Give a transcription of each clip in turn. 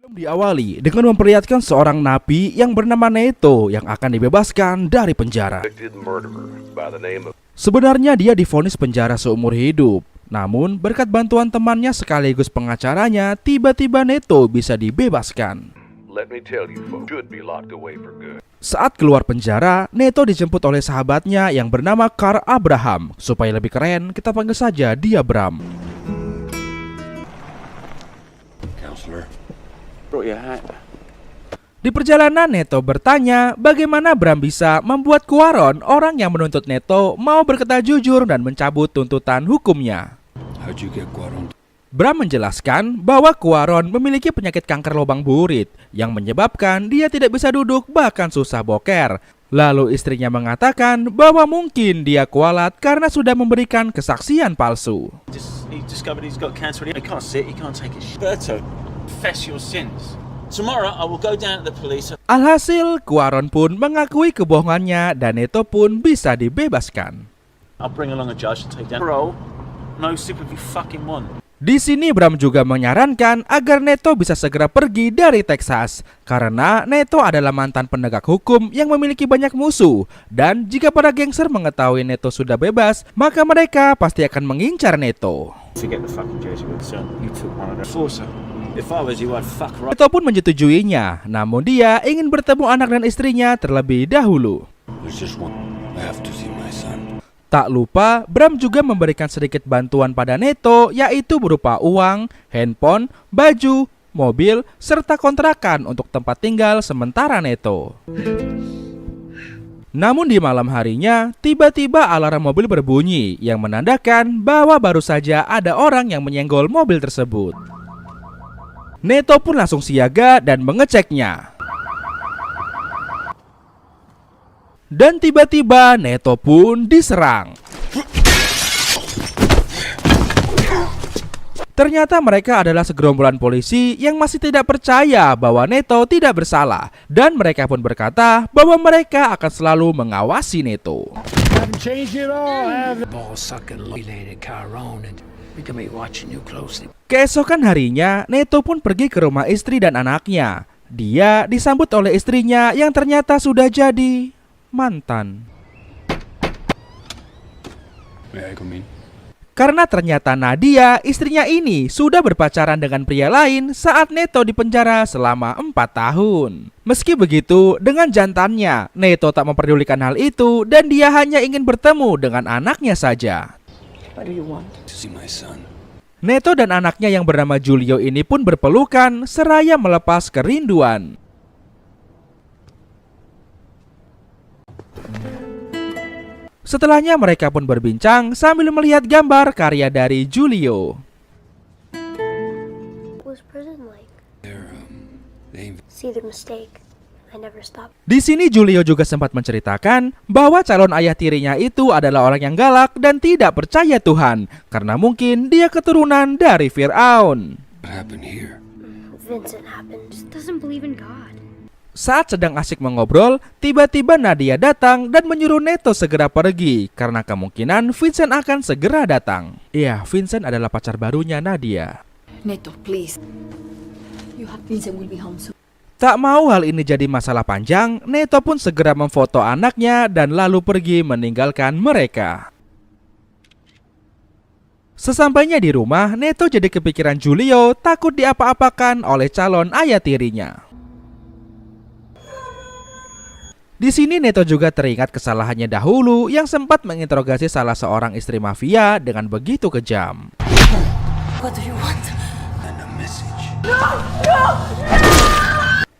Diawali dengan memperlihatkan seorang napi yang bernama Neto yang akan dibebaskan dari penjara. Sebenarnya dia divonis penjara seumur hidup. Namun berkat bantuan temannya sekaligus pengacaranya, tiba-tiba Neto bisa dibebaskan. Saat keluar penjara, Neto dijemput oleh sahabatnya yang bernama Carl Abraham. Supaya lebih keren, kita panggil saja dia Bram. Di perjalanan, Neto bertanya bagaimana Bram bisa membuat Quaron, orang yang menuntut Neto, mau berkata jujur dan mencabut tuntutan hukumnya. Bram menjelaskan bahwa Quaron memiliki penyakit kanker lubang burit yang menyebabkan dia tidak bisa duduk bahkan susah boker. Lalu istrinya mengatakan bahwa mungkin dia kualat karena sudah memberikan kesaksian palsu. Alhasil, Quaron pun mengakui kebohongannya dan Neto pun bisa dibebaskan. Di sini Bram juga menyarankan agar Neto bisa segera pergi dari Texas karena Neto adalah mantan penegak hukum yang memiliki banyak musuh, dan jika para gangster mengetahui Neto sudah bebas, maka mereka pasti akan mengincar Neto. Neto pun menyetujuinya, namun dia ingin bertemu anak dan istrinya terlebih dahulu. Tak lupa, Bram juga memberikan sedikit bantuan pada Neto, yaitu berupa uang, handphone, baju, mobil, serta kontrakan untuk tempat tinggal sementara Neto. Namun di malam harinya, tiba-tiba alarm mobil berbunyi yang menandakan bahwa baru saja ada orang yang menyenggol mobil tersebut. Neto pun langsung siaga dan mengeceknya. Dan tiba-tiba Neto pun diserang. Ternyata mereka adalah segerombolan polisi yang masih tidak percaya bahwa Neto tidak bersalah, dan mereka pun berkata bahwa mereka akan selalu mengawasi Neto. Keesokan harinya, Neto pun pergi ke rumah istri dan anaknya. Dia disambut oleh istrinya yang ternyata sudah jadi mantan. Karena ternyata Nadia, istrinya ini, sudah berpacaran dengan pria lain saat Neto dipenjara selama 4 tahun. Meski begitu, dengan jantannya, Neto tak memperdulikan hal itu dan dia hanya ingin bertemu dengan anaknya saja. Neto dan anaknya yang bernama Julio ini pun berpelukan seraya melepas kerinduan. Setelahnya mereka pun berbincang sambil melihat gambar karya dari Julio. Di sini Julio juga sempat menceritakan bahwa calon ayah tirinya itu adalah orang yang galak dan tidak percaya Tuhan karena mungkin dia keturunan dari Firaun. Saat sedang asik mengobrol, tiba-tiba Nadia datang dan menyuruh Neto segera pergi karena kemungkinan Vincent akan segera datang. Iya, Vincent adalah pacar barunya Nadia. Neto, please. Vincent will be home soon. Tak mau hal ini jadi masalah panjang, Neto pun segera memfoto anaknya dan lalu pergi meninggalkan mereka. Sesampainya di rumah, Neto jadi kepikiran Julio takut diapa-apakan oleh calon ayah tirinya. Di sini Neto juga teringat kesalahannya dahulu yang sempat menginterogasi salah seorang istri mafia dengan begitu kejam.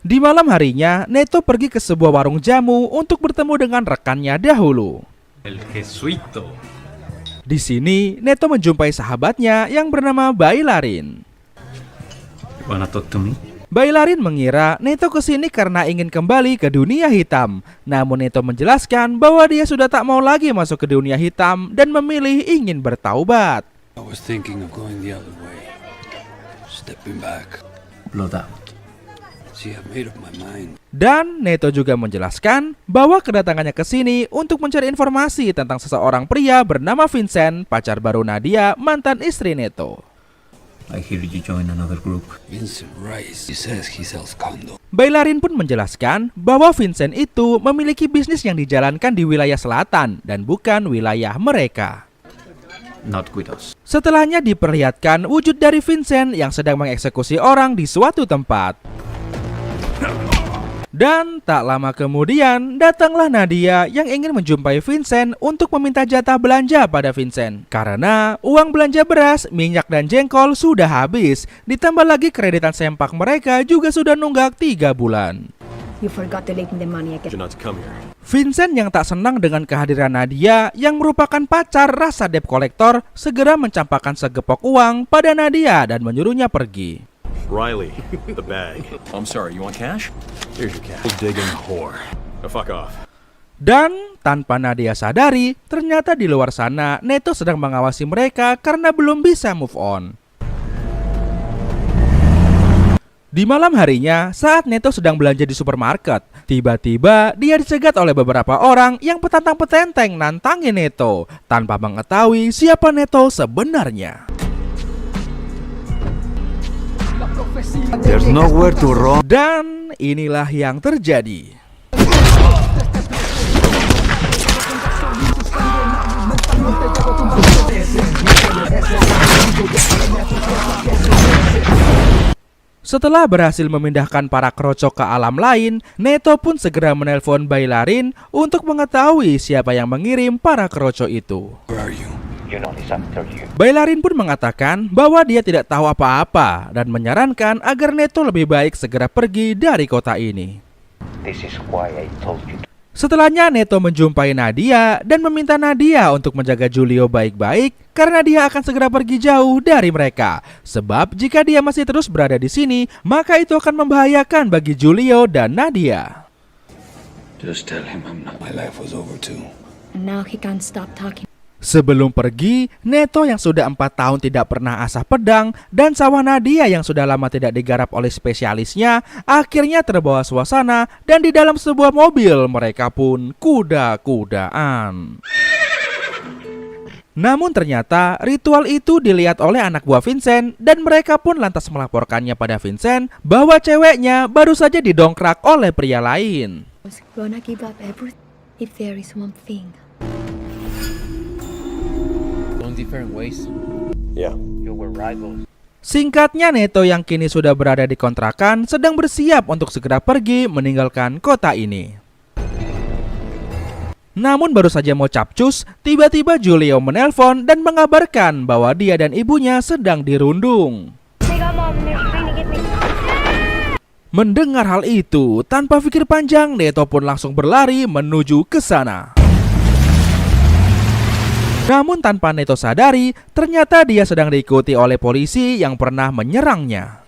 Di malam harinya, Neto pergi ke sebuah warung jamu untuk bertemu dengan rekannya dahulu. Di sini, Neto menjumpai sahabatnya yang bernama Bailarin. Bailarin mengira Neto kesini karena ingin kembali ke dunia hitam. Namun Neto menjelaskan bahwa dia sudah tak mau lagi masuk ke dunia hitam dan memilih ingin bertaubat. Dan Neto juga menjelaskan bahwa kedatangannya ke sini untuk mencari informasi tentang seseorang pria bernama Vincent, pacar baru Nadia, mantan istri Neto. I hear you join another group. Vincent Rice, he says he sells condo. Bailarin pun menjelaskan bahwa Vincent itu memiliki bisnis yang dijalankan di wilayah selatan dan bukan wilayah mereka. Not with us. Setelahnya diperlihatkan wujud dari Vincent yang sedang mengeksekusi orang di suatu tempat. Dan tak lama kemudian datanglah Nadia yang ingin menjumpai Vincent untuk meminta jatah belanja pada Vincent. Karena uang belanja beras, minyak dan jengkol sudah habis. Ditambah lagi kreditan sempak mereka juga sudah nunggak 3 bulan. You forgot to leave me the money again. Not to come here. Vincent yang tak senang dengan kehadiran Nadia yang merupakan pacar rasa debt collector segera mencampakkan segepok uang pada Nadia dan menyuruhnya pergi. Riley, the bag. I'm sorry, you want cash? Here's your cash. Digging whore. Now fuck off. Dan tanpa Nadia sadari, ternyata di luar sana Neto sedang mengawasi mereka karena belum bisa move on. Di malam harinya, saat Neto sedang belanja di supermarket, tiba-tiba dia dicegat oleh beberapa orang yang petantang-petenteng nantangin Neto tanpa mengetahui siapa Neto sebenarnya. There's nowhere to run. Dan inilah yang terjadi. Setelah berhasil memindahkan para kerocok ke alam lain, Neto pun segera menelpon Bailarin untuk mengetahui siapa yang mengirim para kerocok itu. Where are you? Bailarin pun mengatakan bahwa dia tidak tahu apa-apa dan menyarankan agar Neto lebih baik segera pergi dari kota ini. Setelahnya Neto menjumpai Nadia dan meminta Nadia untuk menjaga Julio baik-baik karena dia akan segera pergi jauh dari mereka. Sebab jika dia masih terus berada di sini, maka itu akan membahayakan bagi Julio dan Nadia. Just tell him my life was over too. And now he can't stop talking. Sebelum pergi, Neto yang sudah 4 tahun tidak pernah asah pedang dan sawah Nadia yang sudah lama tidak digarap oleh spesialisnya akhirnya terbawa suasana dan di dalam sebuah mobil mereka pun kuda-kudaan. Namun ternyata ritual itu dilihat oleh anak buah Vincent dan mereka pun lantas melaporkannya pada Vincent bahwa ceweknya baru saja didongkrak oleh pria lain. I was gonna give up everything if there is one thing. Different ways. Yeah. You were rivals. Singkatnya, Neto yang kini sudah berada di kontrakan sedang bersiap untuk segera pergi meninggalkan kota ini. Namun baru saja mau capcus, tiba-tiba Julio menelpon dan mengabarkan bahwa dia dan ibunya sedang dirundung. Mendengar hal itu, tanpa pikir panjang, Neto pun langsung berlari menuju ke sana. Namun tanpa Neto sadari, ternyata dia sedang diikuti oleh polisi yang pernah menyerangnya.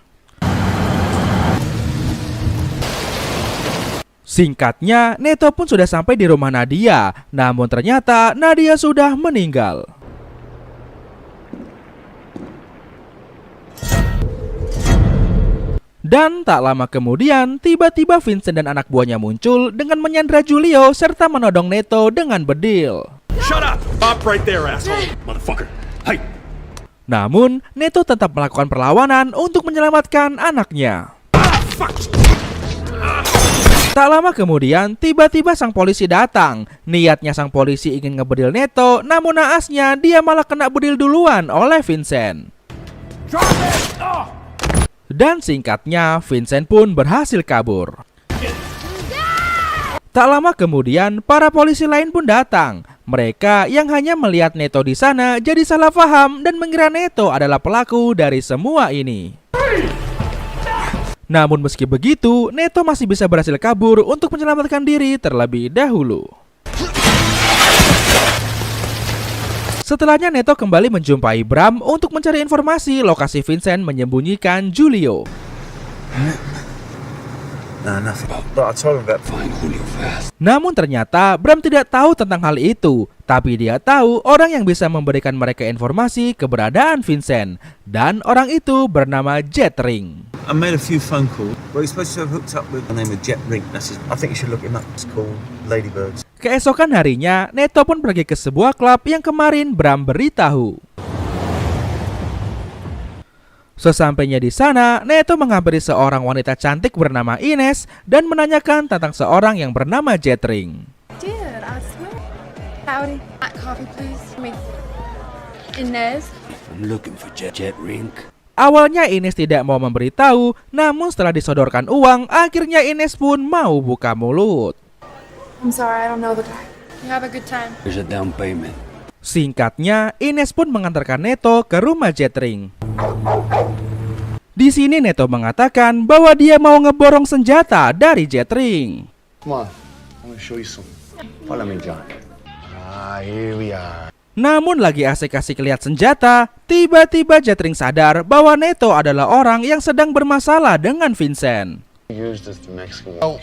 Singkatnya, Neto pun sudah sampai di rumah Nadia, namun ternyata Nadia sudah meninggal. Dan tak lama kemudian, tiba-tiba Vincent dan anak buahnya muncul dengan menyandra Julio serta menodong Neto dengan bedil. Shut up! Stop right there, asshole! Motherfucker! Hey! Namun, Neto tetap melakukan perlawanan untuk menyelamatkan anaknya. Tak lama kemudian, tiba-tiba sang polisi datang. Niatnya sang polisi ingin ngebedil Neto, namun naasnya dia malah kena bedil duluan oleh Vincent. Dan singkatnya, Vincent pun berhasil kabur. Tak lama kemudian, para polisi lain pun datang. Mereka yang hanya melihat Neto di sana jadi salah paham dan mengira Neto adalah pelaku dari semua ini. Namun meski begitu, Neto masih bisa berhasil kabur untuk menyelamatkan diri terlebih dahulu. Setelahnya Neto kembali menjumpai Bram untuk mencari informasi lokasi Vincent menyembunyikan Julio. But I told him that. Find Julio fast. Namun ternyata Bram tidak tahu tentang hal itu, tapi dia tahu orang yang bisa memberikan mereka informasi keberadaan Vincent, dan orang itu bernama Jet Ring. I made a few phone calls. Well, he's supposed to have hooked up with the name of Jet Ring. I think you should look him up. It's called Ladybirds. Keesokan harinya, Neto pun pergi ke sebuah klub yang kemarin Bram beritahu. Sesampainya di sana, Neto menghampiri seorang wanita cantik bernama Ines dan menanyakan tentang seorang yang bernama Jetring. Did, I swear. Howdy. Hot coffee, please. Inez. I'm looking for Jet Ring. Awalnya Ines tidak mau memberitahu, namun setelah disodorkan uang, akhirnya Ines pun mau buka mulut. I'm sorry, I don't know the guy. You have a good time. There's a down payment. Singkatnya, Ines pun mengantarkan Neto ke rumah Jetring. Di sini Neto mengatakan bahwa dia mau ngeborong senjata dari Jetring. Come on, I'm gonna show you something. Follow me, John. Here we are. Namun lagi asik-asik lihat senjata, tiba-tiba Jetring sadar bahwa Neto adalah orang yang sedang bermasalah dengan Vincent. Use this to Mexico. Oh,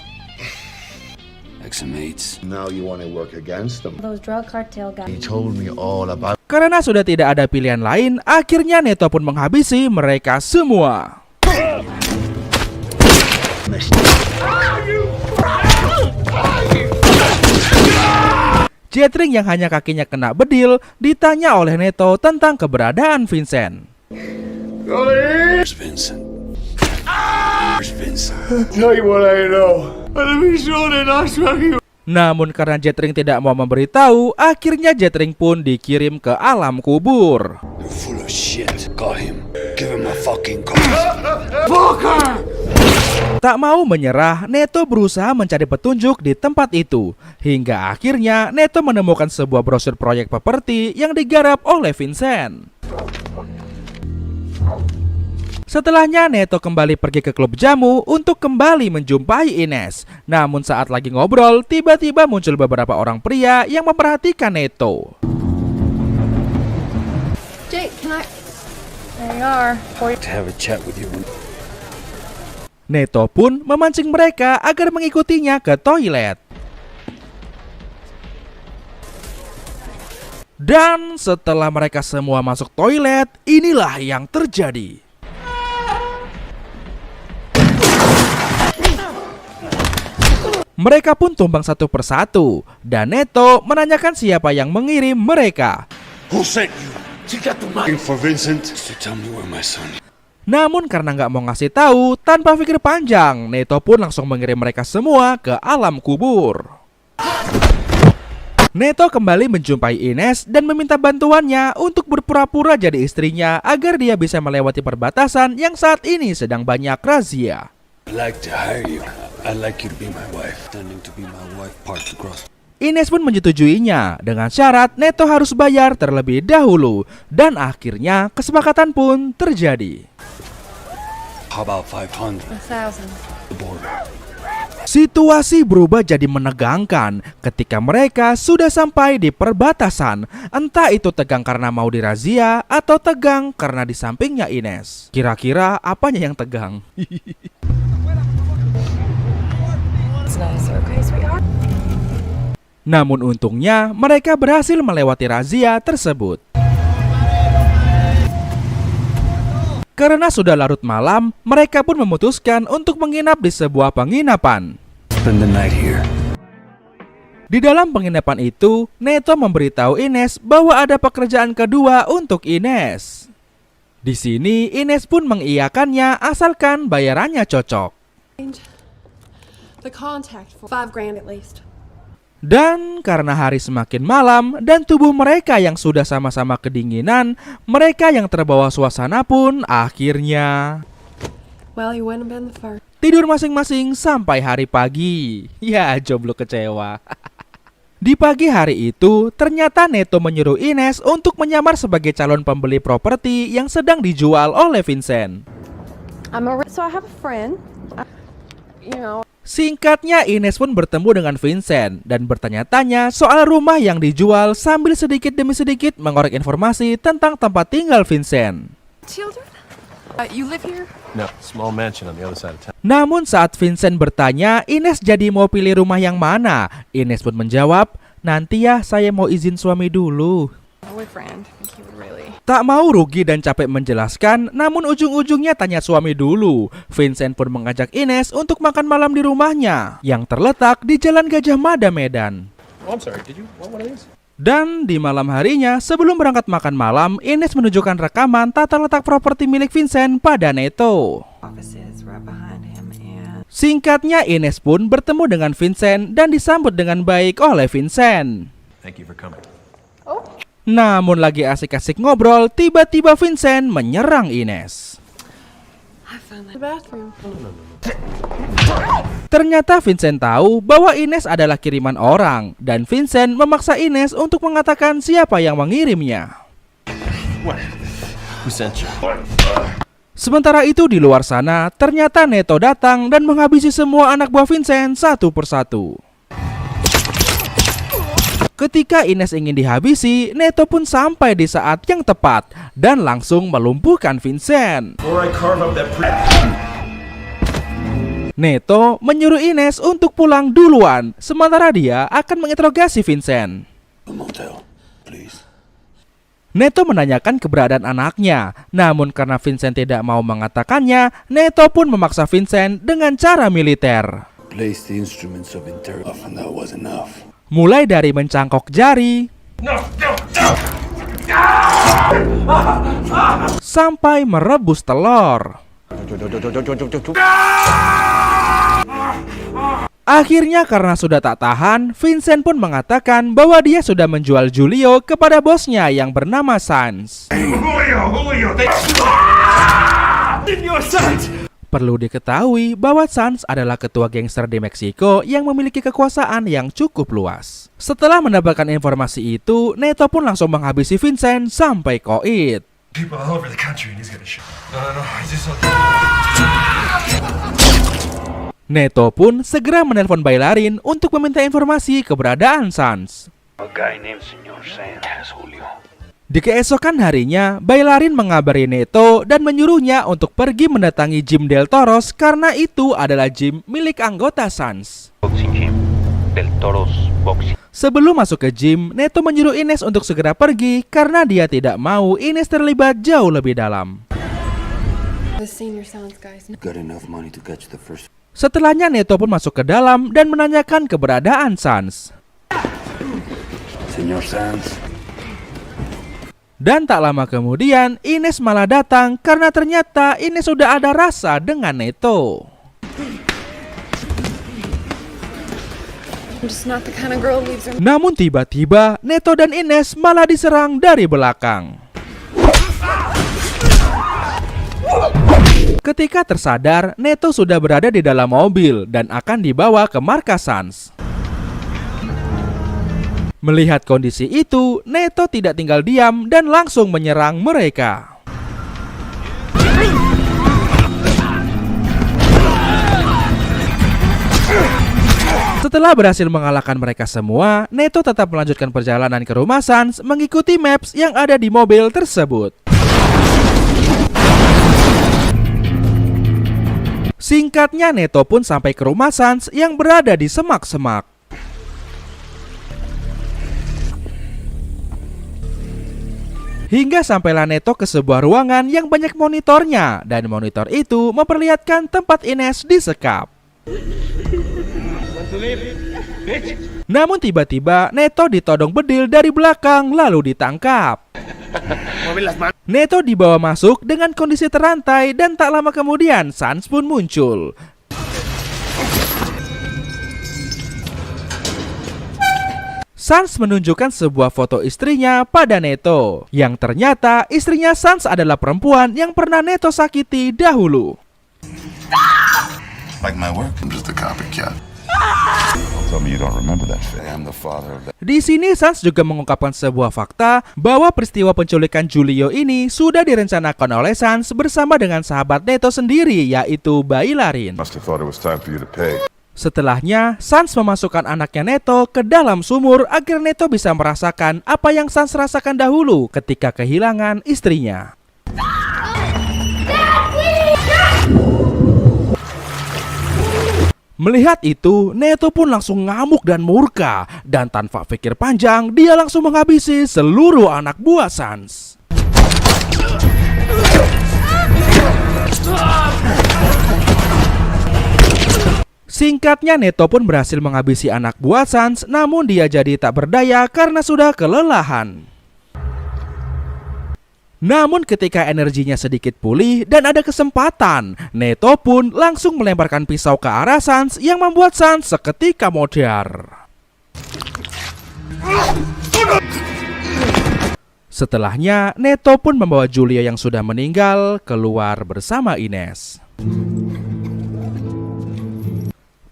Ex-mates. now you want to work against them. Those drug cartel guys. He told me all about. Karena sudah tidak ada pilihan lain, akhirnya Neto pun menghabisi mereka semua. Jetring yang hanya kakinya kena bedil ditanya oleh Neto tentang keberadaan Vincent. Where's Vincent? Where's Vincent? Tell you what I know. Let me show it. I'll show you. Namun karena Jetring tidak mau memberitahu, akhirnya Jetring pun dikirim ke alam kubur. You're full of shit. Got him. Give him a fucking call. Tak mau menyerah, Neto berusaha mencari petunjuk di tempat itu. Hingga akhirnya Neto menemukan sebuah brosur proyek properti yang digarap oleh Vincent. Setelahnya Neto kembali pergi ke klub jamu untuk kembali menjumpai Ines. Namun saat lagi ngobrol, tiba-tiba muncul beberapa orang pria yang memperhatikan Neto. Jake, can I... There you are. To have a chat with you. Neto pun memancing mereka agar mengikutinya ke toilet. Dan setelah mereka semua masuk toilet, inilah yang terjadi. Mereka pun tumbang satu persatu, dan Neto menanyakan siapa yang mengirim mereka. Who sent you? Looking for Vincent. To tell me where my son is. Namun karena nggak mau ngasih tahu, tanpa pikir panjang, Neto pun langsung mengirim mereka semua ke alam kubur. Neto kembali menjumpai Ines dan meminta bantuannya untuk berpura-pura jadi istrinya agar dia bisa melewati perbatasan yang saat ini sedang banyak razia. I'd like to hire you. I'd like you to be my wife. Pretending to be my wife parked across. Ines pun menyetujuinya dengan syarat Neto harus bayar terlebih dahulu. Dan akhirnya kesepakatan pun terjadi. How about 500? 1,000. The border. Situasi berubah jadi menegangkan ketika mereka sudah sampai di perbatasan. Entah itu tegang karena mau dirazia atau tegang karena di sampingnya Ines. Kira-kira apanya yang tegang? Namun untungnya mereka berhasil melewati razia tersebut. Karena sudah larut malam, mereka pun memutuskan untuk menginap di sebuah penginapan. Spend the night here. Di dalam penginapan itu, Neto memberitahu Ines bahwa ada pekerjaan kedua untuk Ines. Di sini Ines pun mengiyakannya asalkan bayarannya cocok. The contact for $5,000 at least. Dan karena hari semakin malam dan tubuh mereka yang sudah sama-sama kedinginan, mereka yang terbawa suasana pun akhirnya Well, you wouldn't have been the first. tidur masing-masing sampai hari pagi. Ya, jomblo kecewa. Di pagi hari itu, ternyata Neto menyuruh Ines untuk menyamar sebagai calon pembeli properti yang sedang dijual oleh Vincent. So I have a friend. Singkatnya, Ines pun bertemu dengan Vincent dan bertanya-tanya soal rumah yang dijual sambil sedikit demi sedikit mengorek informasi tentang tempat tinggal Vincent. Children? You live here? No, small mansion on the other side of town. Namun saat Vincent bertanya, Ines jadi mau pilih rumah yang mana? Ines pun menjawab, nanti ya saya mau izin suami dulu. Boyfriend. He would really. Tak mau rugi dan capek menjelaskan, namun ujung-ujungnya tanya suami dulu. Vincent pun mengajak Ines untuk makan malam di rumahnya yang terletak di Jalan Gajah Mada, Medan. Oh, I'm sorry. Did you want one of these? Dan di malam harinya, sebelum berangkat makan malam, Ines menunjukkan rekaman tata letak properti milik Vincent pada Neto. Singkatnya, Ines pun bertemu dengan Vincent dan disambut dengan baik oleh Vincent. Thank you for coming. Namun lagi asik-asik ngobrol, tiba-tiba Vincent menyerang Ines. The bathroom. Ternyata Vincent tahu bahwa Ines adalah kiriman orang, dan Vincent memaksa Ines untuk mengatakan siapa yang mengirimnya. Who sent you? Sementara itu di luar sana, ternyata Neto datang dan menghabisi semua anak buah Vincent satu persatu. Ketika Ines ingin dihabisi, Neto pun sampai di saat yang tepat dan langsung melumpuhkan Vincent. Before I carve up that Neto menyuruh Ines untuk pulang duluan, sementara dia akan menginterogasi Vincent. The motel, please. Neto menanyakan keberadaan anaknya, namun karena Vincent tidak mau mengatakannya, Neto pun memaksa Vincent dengan cara militer. Place the instruments of interrogation. And that was enough. Mulai dari mencangkok jari, sampai merebus telur. Akhirnya karena sudah tak tahan, Vincent pun mengatakan bahwa dia sudah menjual Julio kepada bosnya yang bernama Sans. Julio, your sons! Perlu diketahui bahwa Sans adalah ketua gangster di Meksiko yang memiliki kekuasaan yang cukup luas. Setelah mendapatkan informasi itu, Neto pun langsung menghabisi Vincent sampai koit. People all over the country and he's gonna shoot. No, is this Neto pun segera menelpon Bailarin untuk meminta informasi keberadaan Sans. A guy named Senor Sans, Julio. Di keesokan harinya, Bailarin mengabari Neto dan menyuruhnya untuk pergi mendatangi gym Del Toros karena itu adalah gym milik anggota Sans. Boxing gym. Del Toros Boxing. Sebelum masuk ke gym, Neto menyuruh Ines untuk segera pergi karena dia tidak mau Ines terlibat jauh lebih dalam. The senior sounds guys. Got enough money to catch the first. Setelahnya Neto pun masuk ke dalam dan menanyakan keberadaan Sans. Senor Sans. Dan tak lama kemudian, Ines malah datang karena ternyata Ines sudah ada rasa dengan Neto. I'm just not the kind of girl who leaves her. Namun tiba-tiba, Neto dan Ines malah diserang dari belakang. Ketika tersadar, Neto sudah berada di dalam mobil dan akan dibawa ke markas Sans. Melihat kondisi itu, Neto tidak tinggal diam dan langsung menyerang mereka. Setelah berhasil mengalahkan mereka semua, Neto tetap melanjutkan perjalanan ke rumah Sans mengikuti maps yang ada di mobil tersebut. Singkatnya, Neto pun sampai ke rumah Sans yang berada di semak-semak. Hingga sampailah Neto ke sebuah ruangan yang banyak monitornya, dan monitor itu memperlihatkan tempat Ines disekap. Namun tiba-tiba Neto ditodong bedil dari belakang lalu ditangkap. Neto dibawa masuk dengan kondisi terantai dan tak lama kemudian Sans pun muncul. Sans menunjukkan sebuah foto istrinya pada Neto, yang ternyata istrinya Sans adalah perempuan yang pernah Neto sakiti dahulu. Like my work, I'm just a copycat. Tell me you don't remember that shit. I am the father of that. Di sini Sans juga mengungkapkan sebuah fakta bahwa peristiwa penculikan Julio ini sudah direncanakan oleh Sans bersama dengan sahabat Neto sendiri, yaitu Bailarin. Must have thought it was time for you to pay. Setelahnya, Sans memasukkan anaknya Neto ke dalam sumur agar Neto bisa merasakan apa yang Sans rasakan dahulu ketika kehilangan istrinya. Melihat itu, Neto pun langsung ngamuk dan murka, dan tanpa pikir panjang, dia langsung menghabisi seluruh anak buah Sans. Singkatnya, Neto pun berhasil menghabisi anak buah Sans, namun dia jadi tak berdaya karena sudah kelelahan. Namun ketika energinya sedikit pulih dan ada kesempatan, Neto pun langsung melemparkan pisau ke arah Sans yang membuat Sans seketika modar. Setelahnya, Neto pun membawa Julia yang sudah meninggal keluar bersama Ines.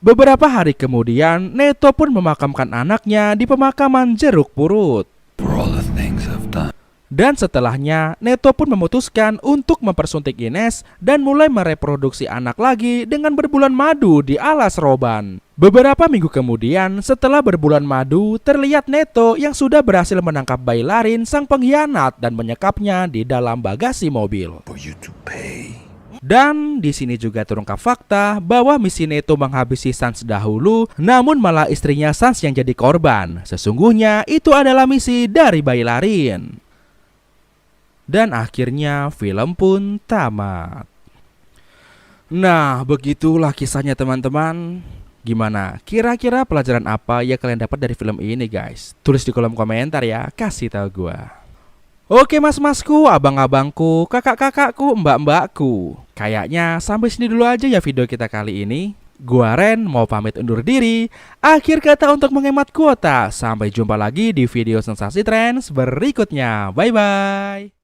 Beberapa hari kemudian, Neto pun memakamkan anaknya di pemakaman Jeruk Purut. For all the things I've done. Dan setelahnya, Neto pun memutuskan untuk mempersuntik Ines dan mulai mereproduksi anak lagi dengan berbulan madu di alas roban. Beberapa minggu kemudian, setelah berbulan madu, terlihat Neto yang sudah berhasil menangkap Bailarin sang pengkhianat dan menyekapnya di dalam bagasi mobil. For you to pay. Dan di sini juga terungkap fakta bahwa misi Neto menghabisi Sans dahulu, namun malah istrinya Sans yang jadi korban. Sesungguhnya itu adalah misi dari Bailarin. Dan akhirnya film pun tamat. Nah, begitulah kisahnya teman-teman. Gimana? Kira-kira pelajaran apa yang kalian dapat dari film ini guys? Tulis di kolom komentar ya, kasih tahu gua. Oke mas-masku, abang-abangku, kakak-kakakku, mbak-mbakku. Kayaknya sampai sini dulu aja ya video kita kali ini. Gua Ren mau pamit undur diri. Akhir kata untuk menghemat kuota. Sampai jumpa lagi di video sensasi trends berikutnya. Bye-bye.